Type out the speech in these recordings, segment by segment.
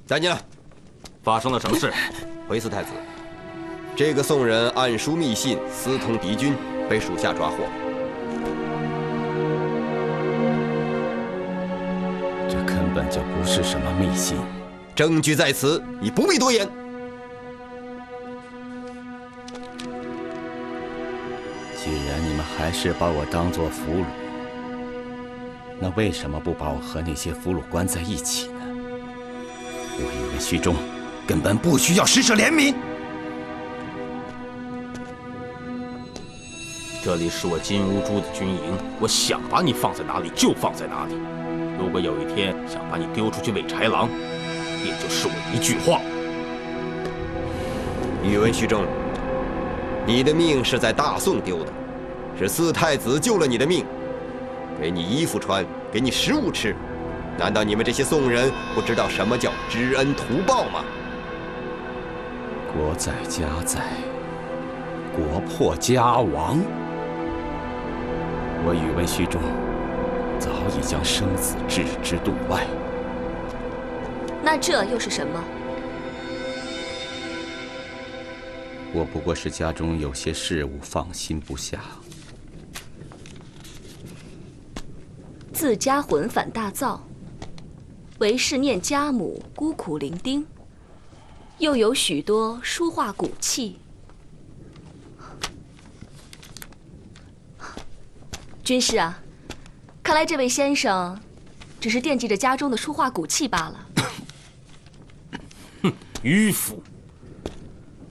再见了。发生了什么事？回四太子，这个宋人暗书密信，私通敌军，被属下抓获。这根本就不是什么密信，证据在此，你不必多言。既然你们还是把我当作俘虏，那为什么不把我和那些俘虏关在一起呢？我宇文虚中根本不需要施舍怜悯。这里是我金乌珠的军营，我想把你放在哪里就放在哪里。如果有一天想把你丢出去喂豺狼，也就是我一句话。宇文虚中，你的命是在大宋丢的，是四太子救了你的命，给你衣服穿，给你食物吃。难道你们这些宋人不知道什么叫知恩图报吗？国在家在，国破家亡。我宇文虚中早已将生死置之度外。那这又是什么？我不过是家中有些事务放心不下。自家魂反大造，为是念家母孤苦伶仃，又有许多书画古器。军师啊，看来这位先生只是惦记着家中的书画古器罢了。哼，迂腐！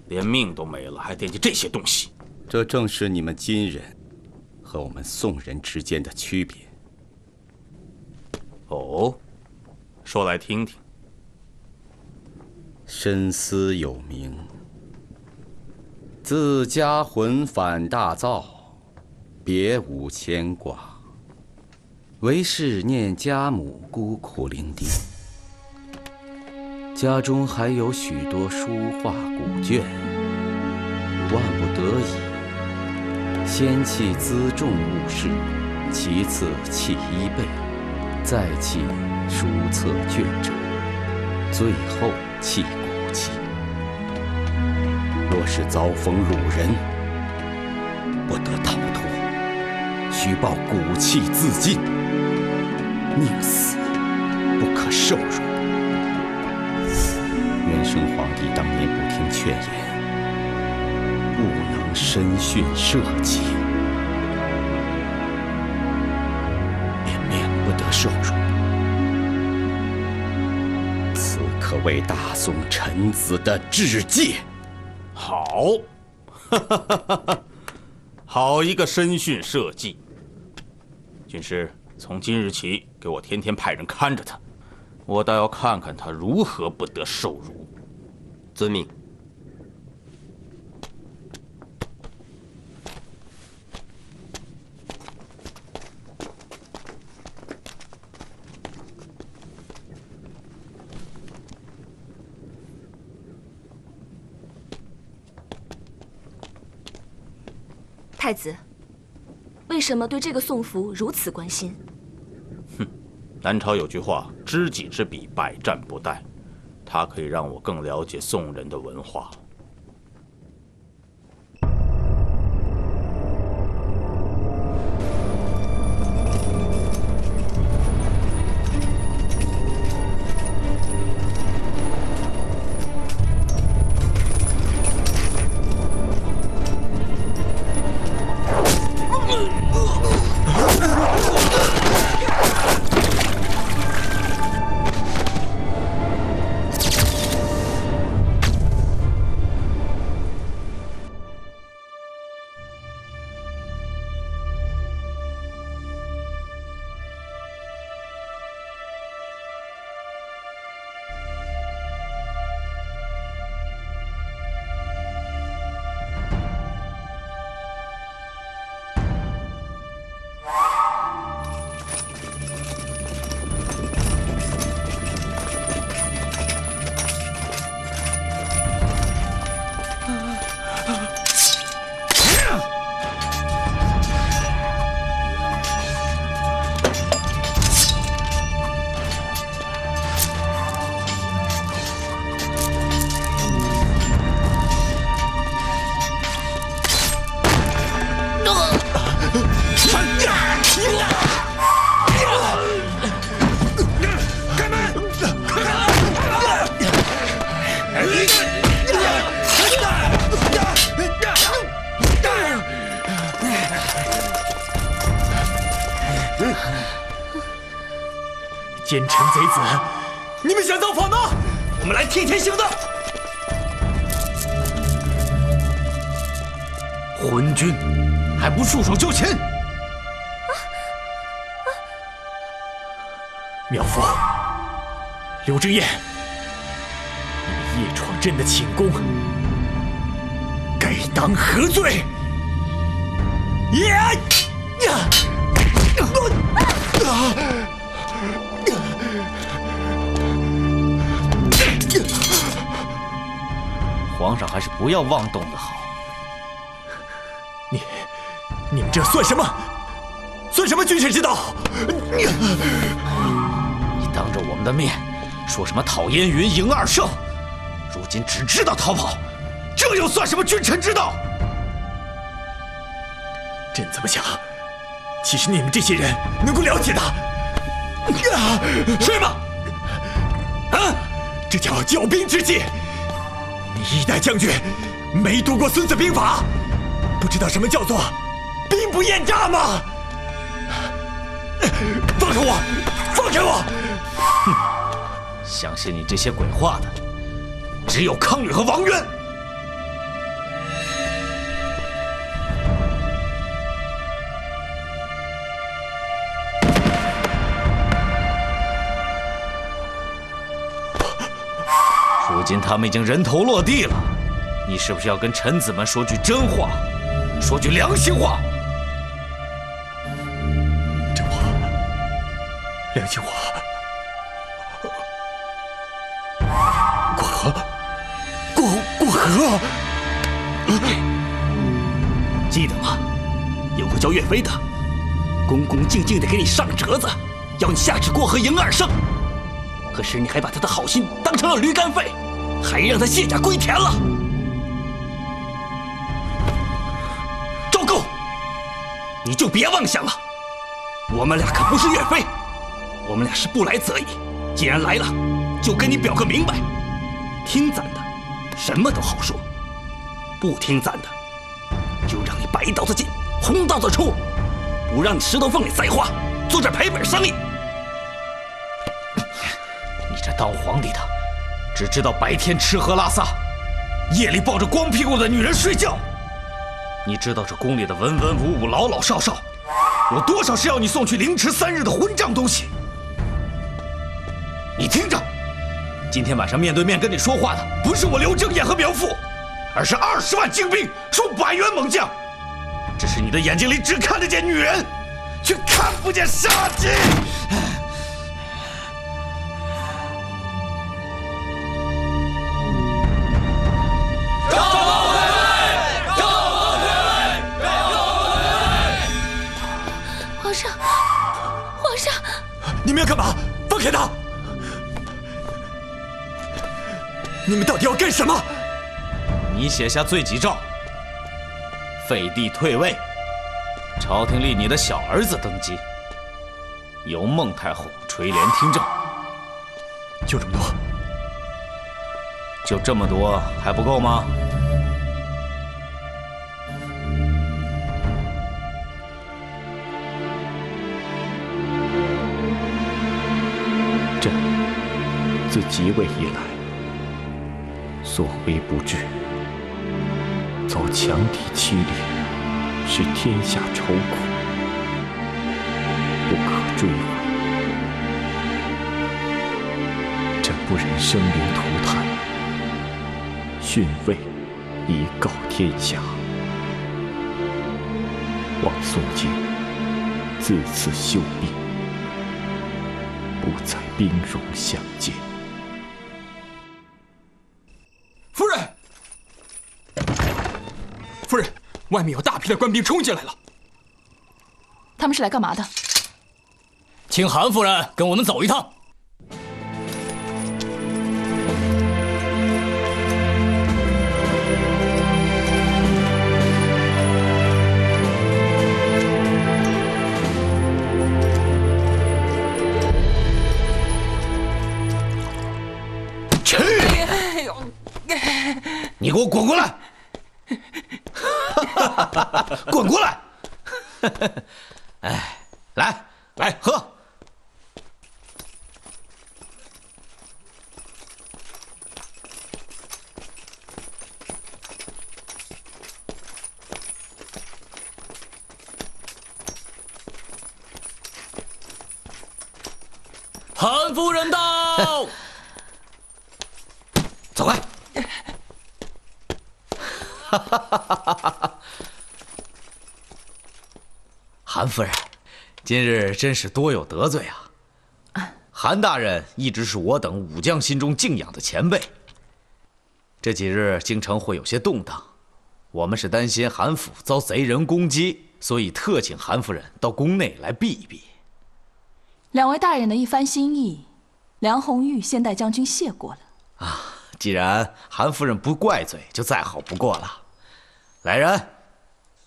连命都没了，还惦记这些东西？这正是你们金人和我们宋人之间的区别。哦，说来听听。深思有名，自家魂反大造，别无牵挂，唯是念家母孤苦伶仃。家中还有许多书画古卷，万不得已，先弃辎重物事，其次弃衣被，再弃书册卷轴，最后弃古器。若是遭逢虏人，不得逃脱，须抱古器自尽，宁死不可受辱。元生皇帝当年不听劝言，不能深训社稷，便免不得受辱。此可谓大宋臣子的致戒。好，好一个深训社稷！军师，从今日起，给我天天派人看着他，我倒要看看他如何不得受辱。遵命。太子，为什么对这个宋服如此关心？哼，南朝有句话：“知己知彼，百战不殆。”它可以让我更了解宋人的文化。奸臣贼子，你们想造反吗？我们来替天行道！昏君，还不束手就擒！苗父，刘知燕，你们夜闯朕的寝宫，该当何罪？皇上还是不要妄动的好。你们这算什么？算什么君臣之道？你当着我们的面说什么讨燕云、赢二胜，如今只知道逃跑，这又算什么君臣之道？朕怎么想，其实你们这些人能够了解的。睡吧！这叫骄兵之计。你一代将军，没读过《孙子兵法》，不知道什么叫做兵不厌诈吗？放开我！放开我！哼，相信你这些鬼话的，只有康允和王渊。如今他们已经人头落地了，你是不是要跟臣子们说句真话，说句良心话？真话，良心话。过河。记得吗？有个叫岳飞的，恭恭敬敬地给你上折子，要你下旨过河赢二胜。可是你还把他的好心当成了驴肝肺，还让他卸甲归田了。赵构，你就别妄想了，我们俩可不是岳飞，我们俩是不来则已。既然来了，就跟你表个明白。听咱的，什么都好说；不听咱的，就让你白刀子进，红刀子出，不让你石头缝里栽花，做这赔本生意。你这当皇帝的，只知道白天吃喝拉撒，夜里抱着光屁股的女人睡觉。你知道这宫里的文文武武、老老少少，有多少是要你送去凌迟3日的混账东西？你听着，今天晚上面对面跟你说话的，不是我刘正彦和苗父，而是20万精兵、数百员猛将。只是你的眼睛里只看得见女人，却看不见杀机。皇上，你们要干嘛？放开他！你们到底要干什么？你写下罪己诏，废帝退位，朝廷立你的小儿子登基，由孟太后垂帘听政。就这么多？就这么多还不够吗？朕自即位以来，所为不至，遭强敌欺掠，使天下愁苦，不可追悔。朕不忍生灵涂炭，逊位以告天下。望肃静自此休兵，不再兵戎相见。夫人，夫人，外面有大批的官兵冲进来了。他们是来干嘛的？请韩夫人跟我们走一趟。你给我滚过来！滚过来！哎，来喝！韩夫人到。走开！韩夫人，今日真是多有得罪啊！韩大人一直是我等武将心中敬仰的前辈。这几日京城会有些动荡，我们是担心韩府遭贼人攻击，所以特请韩夫人到宫内来避一避。两位大人的一番心意，梁红玉先代将军谢过了。啊，既然韩夫人不怪罪，就再好不过了。来人，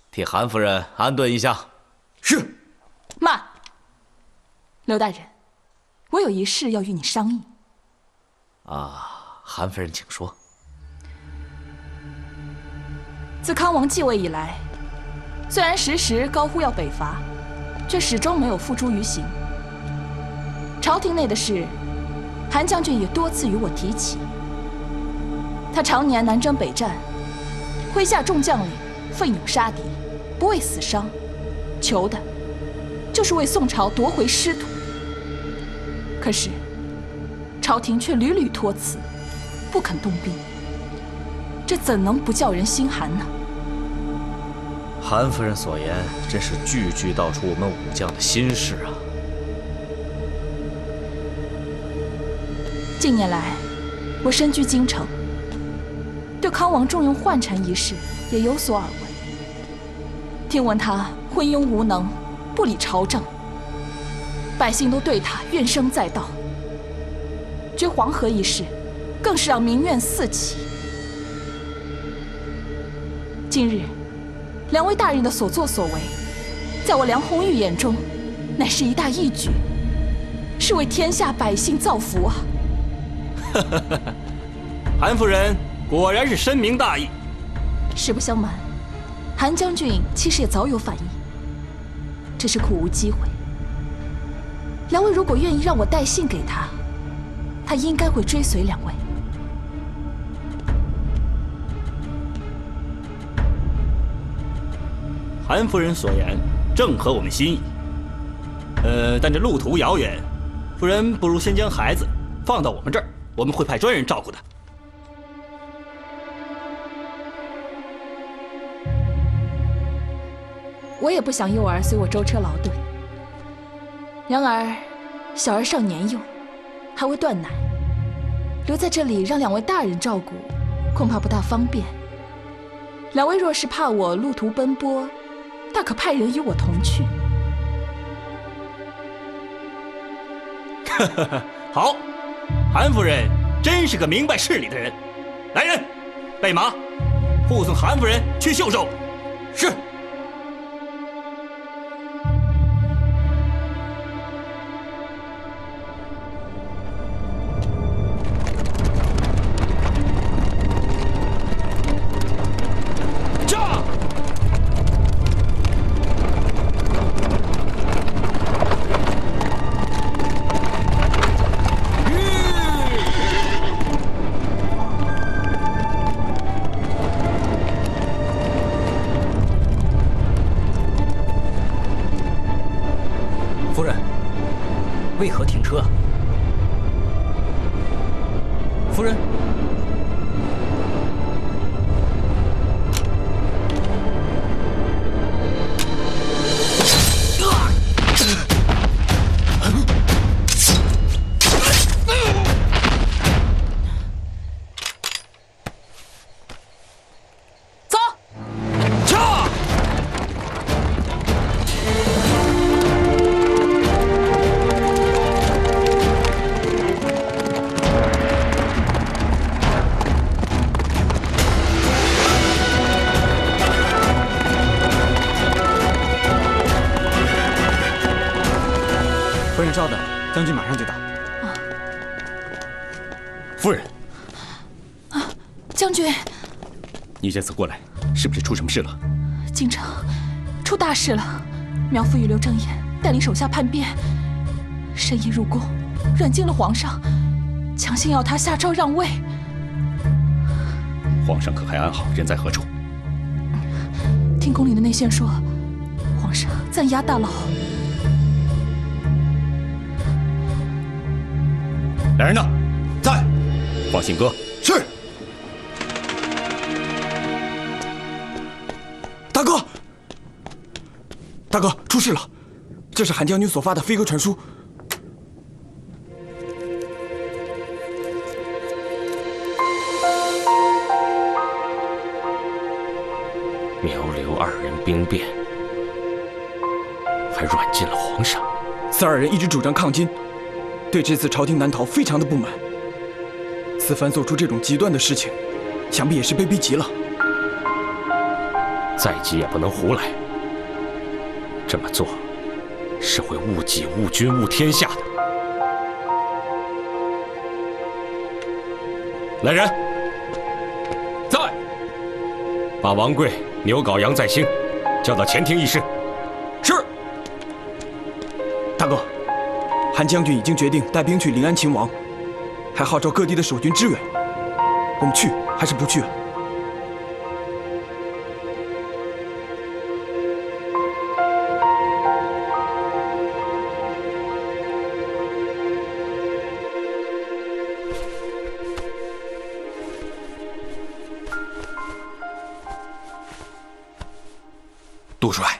替韩夫人安顿一下。是。慢，刘大人，我有一事要与你商议。啊，韩夫人请说。自康王继位以来，虽然时时高呼要北伐，却始终没有付诸于行。朝廷内的事，韩将军也多次与我提起。他常年南征北战，麾下众将领奋勇杀敌，不畏死伤，求的就是为宋朝夺回失土。可是朝廷却屡屡托辞，不肯动兵，这怎能不叫人心寒呢？韩夫人所言真是句句道出我们武将的心事啊！近年来，我身居京城，对康王重用宦臣一事也有所耳闻。听闻他昏庸无能，不理朝政，百姓都对他怨声载道。决黄河一事，更是让民怨四起。今日，两位大人的所作所为，在我梁红玉眼中，乃是一大义举，是为天下百姓造福啊！韩夫人果然是深明大义。实不相瞒，韩将军其实也早有反应，只是苦无机会。两位如果愿意让我带信给他，他应该会追随两位。韩夫人所言正合我们心意。但这路途遥远，夫人不如先将孩子放到我们这儿，我们会派专人照顾的。我也不想幼儿随我舟车劳顿，然而小儿尚年幼，还未断奶，留在这里让两位大人照顾，恐怕不大方便。两位若是怕我路途奔波，大可派人与我同去。好，韩夫人真是个明白事理的人。来人，备马，护送韩夫人去秀州。是。夫人，为何停车？夫人，走！驾！夫人稍等，将军马上就到。夫人，将军，你这次过来是不是出什么事了？京城出大事了！苗夫与刘正彦带领手下叛变，深夜入宫，软禁了皇上，强行要他下诏让位。皇上可还安好？人在何处？听宫里的内线说，皇上暂押大牢。两人呢？在。放心哥。是。大哥，大哥，出事了！这是韩将军所发的飞鸽传书。苗刘二人兵变，还软禁了皇上。此二人一直主张抗金，对这次朝廷南逃非常的不满。此番做出这种极端的事情，想必也是被逼急了。再急也不能胡来，这么做是会误己、误君、误天下的。来人，在，把王贵、牛皋、杨再兴叫到前厅议事。是。大哥，韩将军已经决定带兵去临安勤王，还号召各地的守军支援。我们去还是不去啊？杜帅，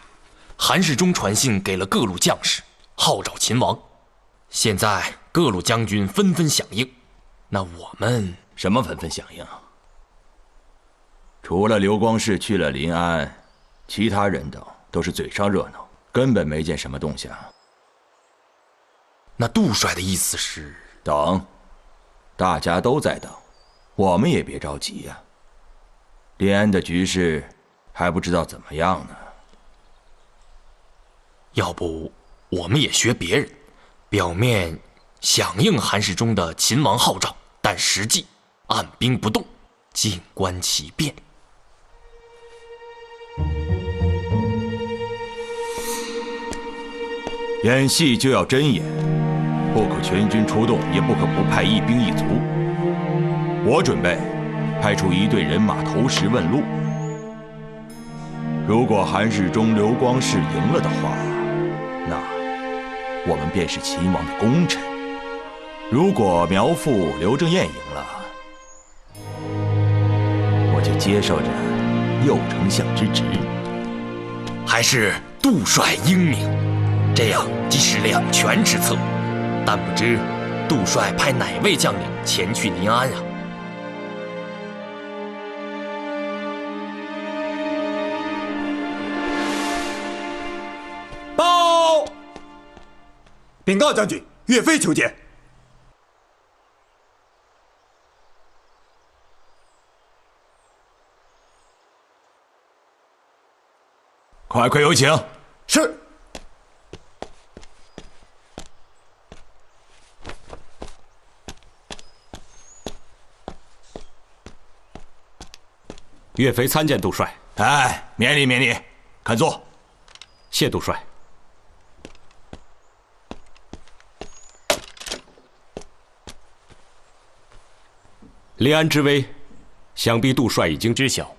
韩世忠传信给了各路将士，号召秦王。现在各路将军纷纷响应，那我们什么纷纷响应？除了刘光世去了临安，其他人等都是嘴上热闹，根本没见什么动向。那杜帅的意思是等，大家都在等，我们也别着急呀。临安的局势还不知道怎么样呢。要不我们也学别人，表面响应韩世忠的秦王号召，但实际按兵不动，静观其变。演戏就要真演，不可全军出动，也不可不派一兵一卒。我准备派出一队人马投石问路。如果韩世忠、刘光世赢了的话，那我们便是秦王的功臣；如果苗父刘正彦赢了，我就接受着右丞相之职。还是杜帅英明，这样既是两全之策。但不知杜帅派哪位将领前去临安啊？报！禀告将军，岳飞求见。快快有请。是。岳飞参见杜帅。哎，免礼免礼，看坐。谢杜帅。临安之危，想必杜帅已经知晓。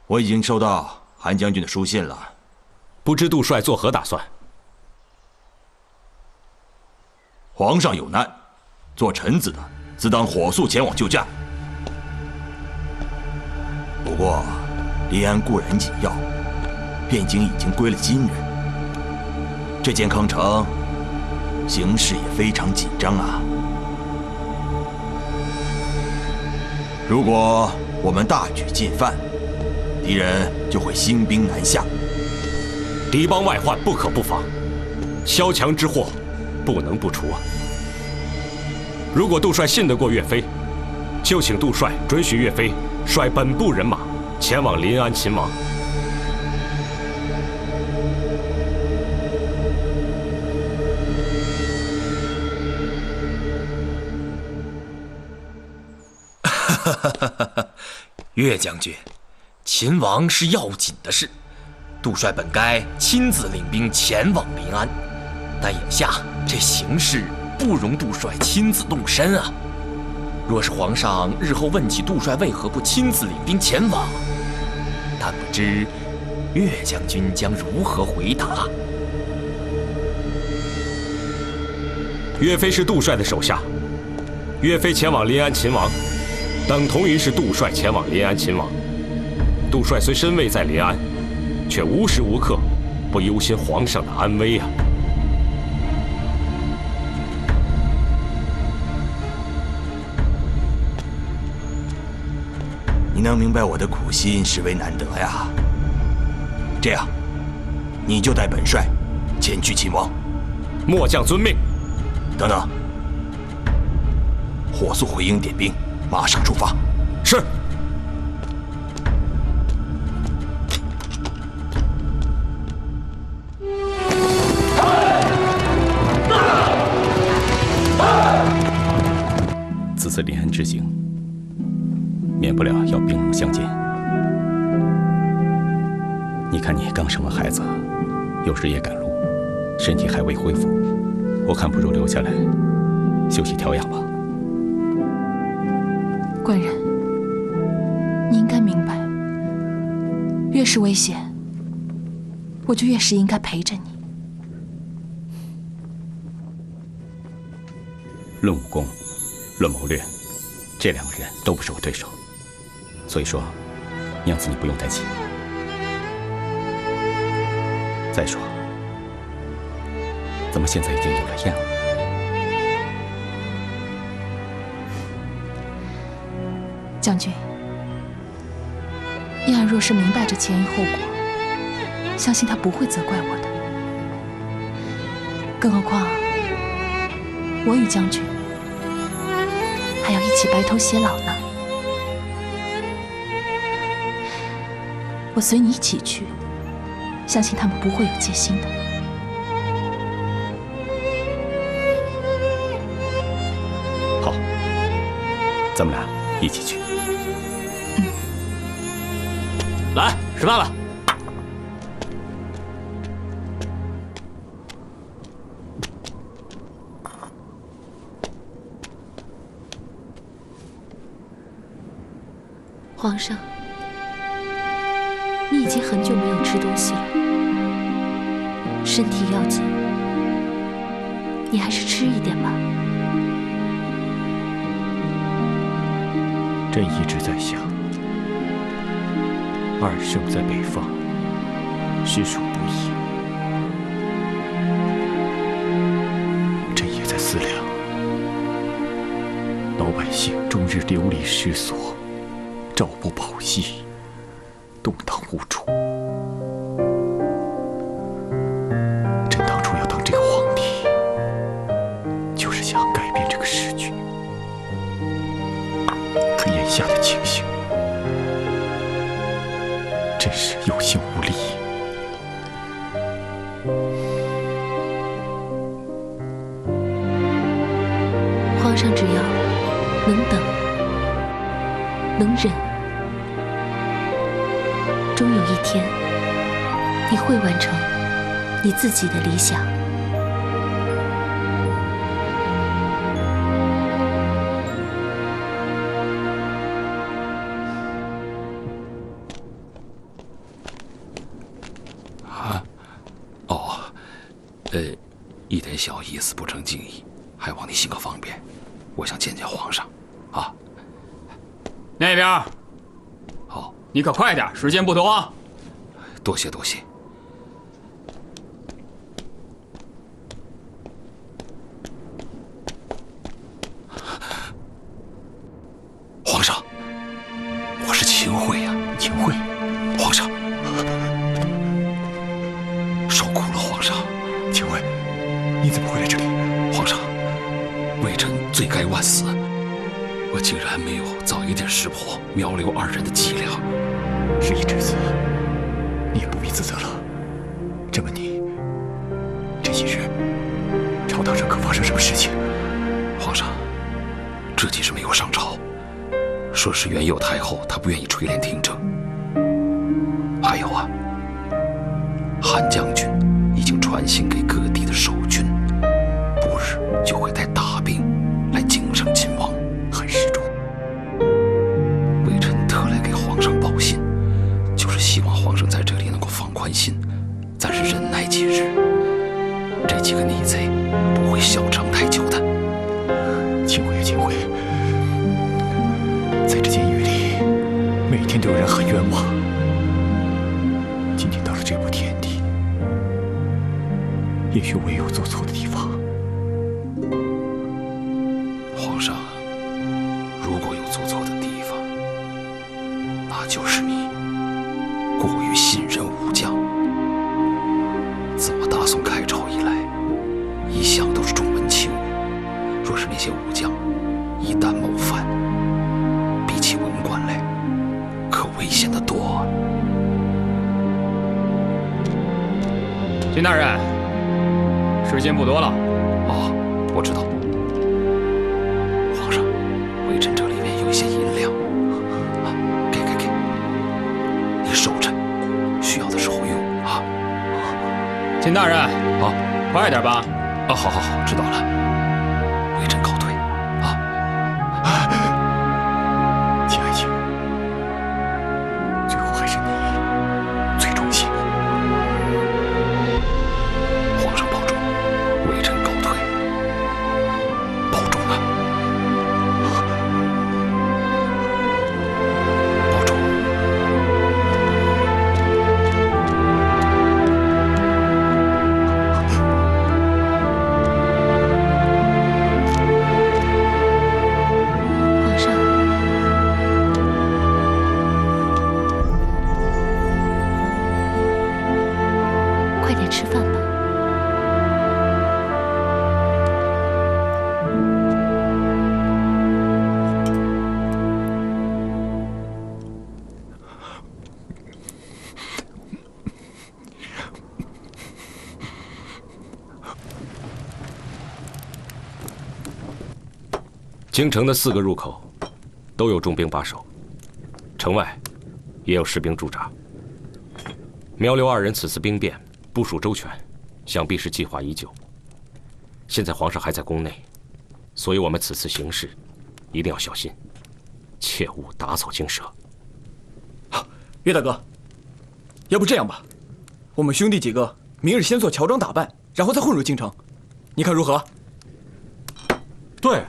我已经收到韩将军的书信了，不知杜帅作何打算？皇上有难，做臣子的自当火速前往救驾。不过，临安固然紧要，汴京已经归了金人，这健康城形势也非常紧张啊。如果我们大举进犯，敌人就会兴兵南下，敌邦外患不可不防，萧墙之祸不能不除啊！如果杜帅信得过岳飞，就请杜帅准许岳飞率本部人马前往临安勤王。岳将军，秦王是要紧的事，杜帅本该亲自领兵前往临安，但眼下这形势不容杜帅亲自动身啊。若是皇上日后问起杜帅为何不亲自领兵前往，但不知岳将军将如何回答？岳飞是杜帅的手下，岳飞前往临安勤王，等同于是杜帅前往临安勤王。杜帅虽身位在临安，却无时无刻不忧心皇上的安危啊。你能明白我的苦心，实为难得呀。这样，你就带本帅前去秦王。末将遵命。等等，火速回营点兵，马上出发。是。此次临安之行，免不了要兵戎相见。你看你刚生完孩子，又日夜赶路，身体还未恢复，我看不如留下来休息调养吧。官人，你应该明白，越是危险，我就越是应该陪着你。论武功，论谋略，这两个人都不是我对手，所以说，娘子你不用担心。再说，咱们现在已经有了燕儿。将军，燕儿若是明白这前因后果，相信她不会责怪我的。更何况，我与将军还要一起白头偕老呢。我随你一起去，相信他们不会有戒心的。好，咱们俩一起去。来，吃饭了。皇上，你已经很久没有吃东西了，身体要紧，你还是吃一点吧。朕一直在想，二圣在北方，实属不易。朕也在思量，老百姓终日流离失所，朝不保夕，动荡无主。朕当初要当这个皇帝，就是想改变这个时局。可眼下的情形，真是有心无力。皇上只要能等，能忍，终有一天，你会完成你自己的理想。一点小意思不成敬意，还望你行个方便。我想见见皇上，啊。那边。好，你可快点，时间不多啊。多谢多谢。皇上，我是秦桧呀。秦桧，皇上，受苦了，皇上。秦桧，你怎么会来这里？皇上，微臣罪该万死，我竟然没有早一点识破苗刘二人的伎俩。事已至此，你也不必自责了。朕问你，这几日朝堂上可发生什么事情？皇上，这几日没有上朝，说是元佑太后她不愿意垂帘听政。还有啊，韩将军已经传信给各地的守军，不日就会带大兵来京城秦王。韩世忠，微臣特来给皇上报信，就是希望皇上在这里能够放宽心，暂时忍耐几日。这几个逆贼不会嚣张太久的。真的有人很冤枉。今天到了这步田地，也许我也有做错的地方。皇上，如果有做错的地方，那就是你过于信任武将。自我大宋开朝以来，一向都是重文轻武。若是那些武将一旦谋反，比起文官来，可危险得多。金大人，时间不多了。哦，我知道。皇上，微臣这里面有一些银两，给。你守着，需要的时候用啊。金大人，好，快点吧。啊，好，知道了。微臣告退啊。亲爱卿，最后还是你最忠心。皇上保重，微臣告退。保重啊！保重。皇上，快点吃饭吧。京城的4个入口都有重兵把守，城外也有士兵驻扎。苗刘2人此次兵变部署周全，想必是计划已久。现在皇上还在宫内，所以我们此次行事一定要小心，切勿打草惊蛇。岳大哥，要不这样吧，我们兄弟几个明日先做乔装打扮，然后再混入京城，你看如何？对，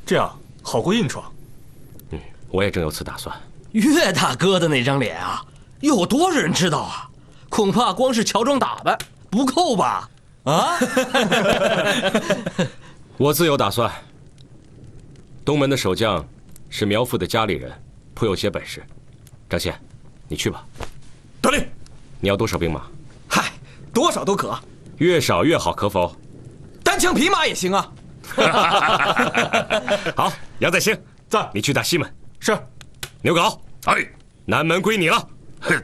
这样好过硬闯。我也正有此打算。岳大哥的那张脸啊，有多少人知道啊？恐怕光是乔装打扮不够吧？啊！我自有打算。东门的守将是苗父的家里人，颇有些本事。张宪，你去吧。得令。你要多少兵马？嗨，多少都可。越少越好，可否？单枪匹马也行啊。好，杨再兴在，你去打西门。是。牛皋，哎，南门归你了。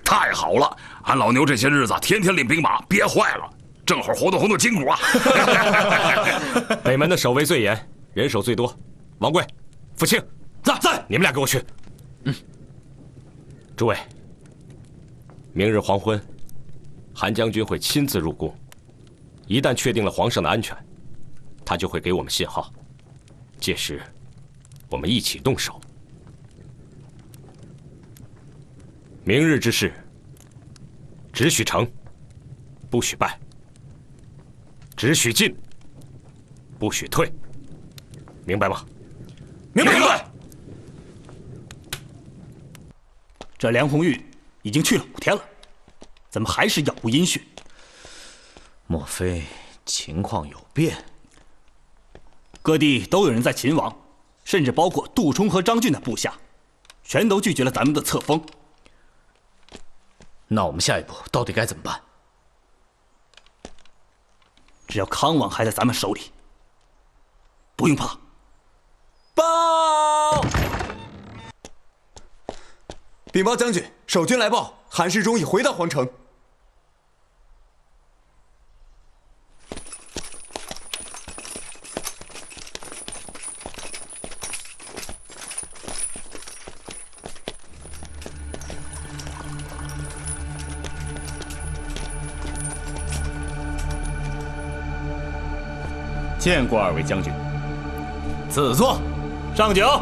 太好了，俺老牛这些日子天天领兵马，憋坏了，正好活动筋骨啊。北门的守卫最严，人手最多。王贵、傅庆，在，你们俩跟我去。诸位，明日黄昏，韩将军会亲自入宫，一旦确定了皇上的安全，他就会给我们信号，届时我们一起动手。明日之事，只许成，不许败；只许进，不许退，明白吗？明白。这梁红玉已经去了5天了，怎么还是杳无音讯？莫非情况有变？各地都有人在秦王，甚至包括杜冲和张俊的部下，全都拒绝了咱们的册封。那我们下一步到底该怎么办？只要康王还在咱们手里，不用怕。报！禀报将军，守军来报，韩世忠已回到皇城。见过2位将军。赐座，上酒。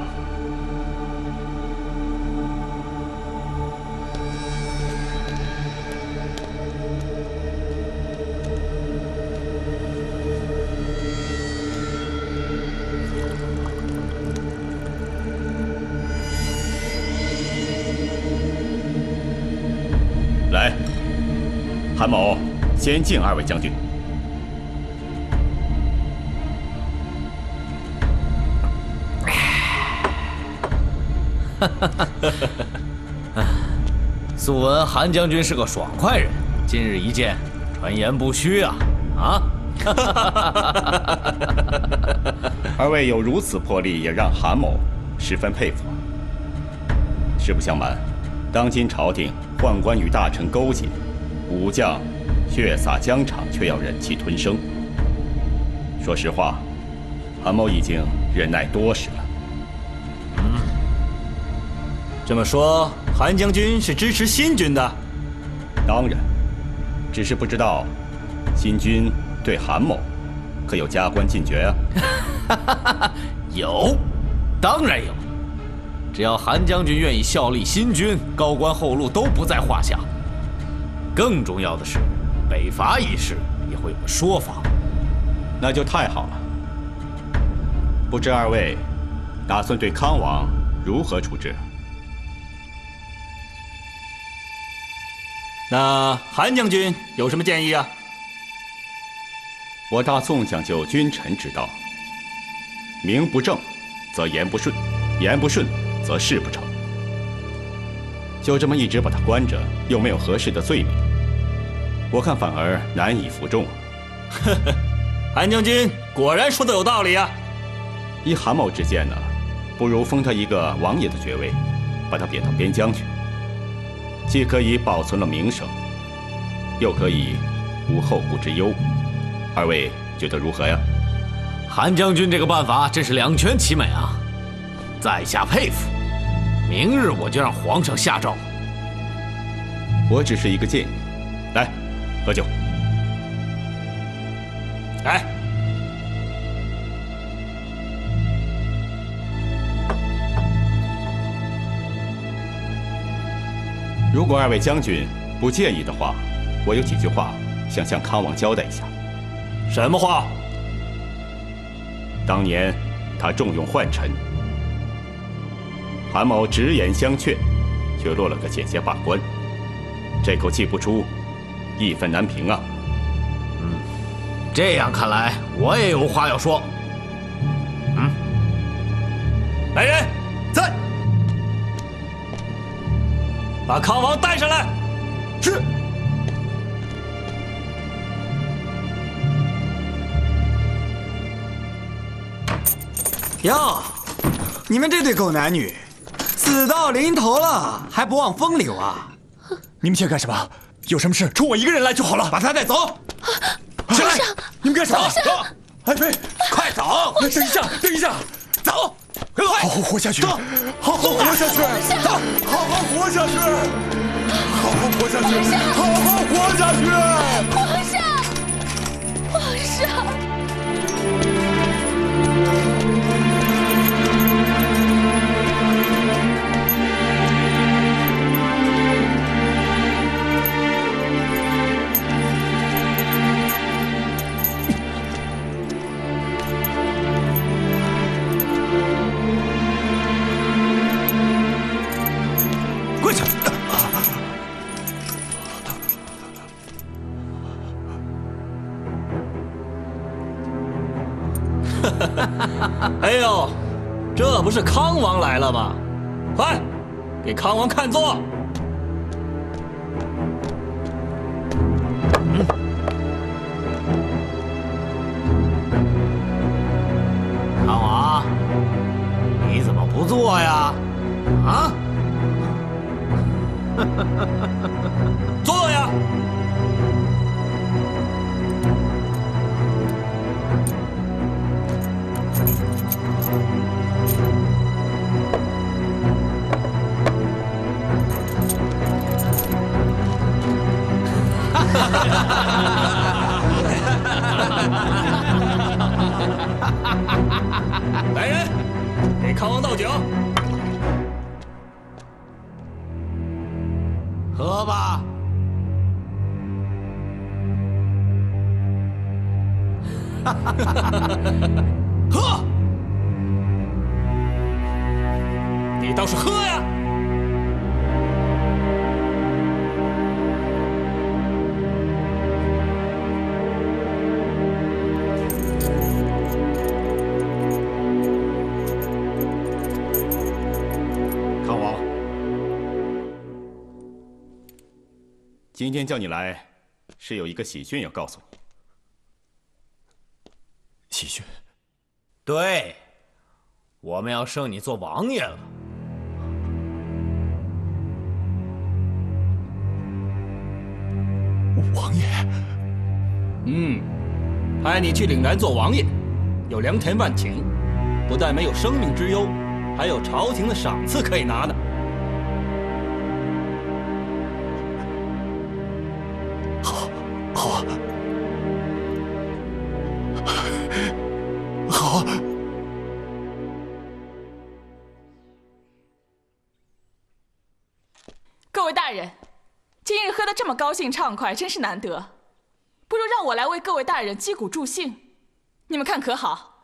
韩某先敬2位将军。素闻韩将军是个爽快人，今日一见，传言不虚啊！啊！ 2位有如此魄力，也让韩某十分佩服。实不相瞒，当今朝廷宦官与大臣勾结，武将血洒疆场，却要忍气吞声。说实话，韩某已经忍耐多时了。这么说，韩将军是支持新军的？当然，只是不知道新军对韩某可有加官进爵啊？有，当然有。只要韩将军愿意效力新军，高官厚禄都不在话下。更重要的是，北伐一事也会有个说法。那就太好了。不知2位打算对康王如何处置？ 那韩将军有什么建议啊？我大宋讲究君臣之道，名不正，则言不顺；言不顺，则事不成。就这么一直把他关着，又没有合适的罪名，我看反而难以服众。呵呵，韩将军果然说的有道理啊！依韩某之见呢，不如封他一个王爷的爵位，把他贬到边疆去。 既可以保存了名声，又可以无后顾之忧。2位觉得如何呀？韩将军这个办法真是两全其美啊！在下佩服。明日我就让皇上下诏。我只是一个建议。来，喝酒。来。 如果2位将军不介意的话，我有几句话想向康王交代一下。什么话？当年他重用宦臣，韩某直言相劝，却落了个检协罢官，这口气不出，义愤难平啊。这样看来，我也有话要说。来人，在。 把康王带上来。是。哟，你们这对狗男女，死到临头了还不忘风流啊！你们想干什么？有什么事冲我一个人来就好了。把他带走。起来！你们干什么？走！爱妃，快走！等一下，等一下，走！ 快！好好活下去，好好活下去，走，好好活下去，好好活下去，好好活下去。皇上，皇上。跪下！哎呦，这不是康王来了吗？快，给康王看座。康王，你怎么不坐呀？啊？坐呀！来人，给康王倒酒。喝吧。喝！你倒是喝呀！今天叫你来，是有一个喜讯要告诉你。喜讯？对，我们要升你做王爷了。王爷？派你去岭南做王爷，有良田万顷，不但没有生命之忧，还有朝廷的赏赐可以拿呢。好，好。各位大人，今日喝得这么高兴畅快，真是难得。不如让我来为各位大人击鼓助兴，你们看可好？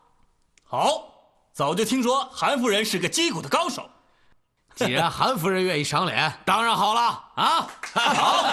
好，早就听说韩夫人是个击鼓的高手。既然韩夫人愿意赏脸，当然好了啊！好。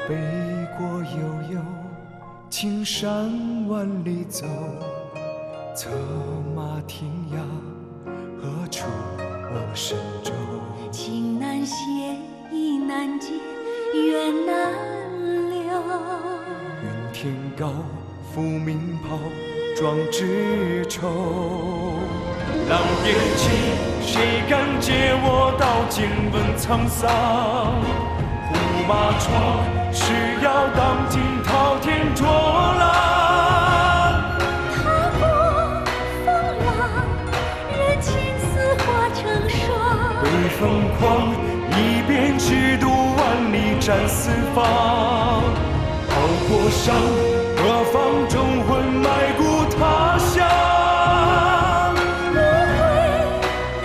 北国悠悠，青山万里走，策马天涯，何处我身舟？情难写，意难结，缘难留。云天高，浮名袍，壮志愁。狼烟起，谁敢借我刀剑问沧桑？胡马闯，是要当今滔天浊浪。踏过风浪，人情似化成霜。北风狂，一边直渡万里战四方。跑过山，何妨忠魂埋骨他乡。无悔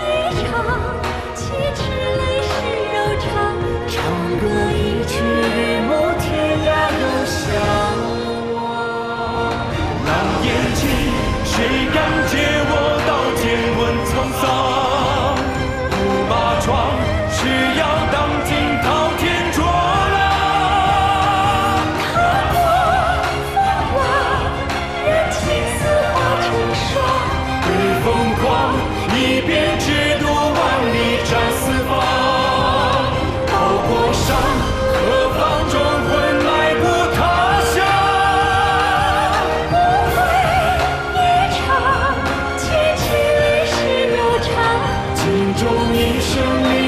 一场，岂止泪湿柔肠。唱歌。中一生。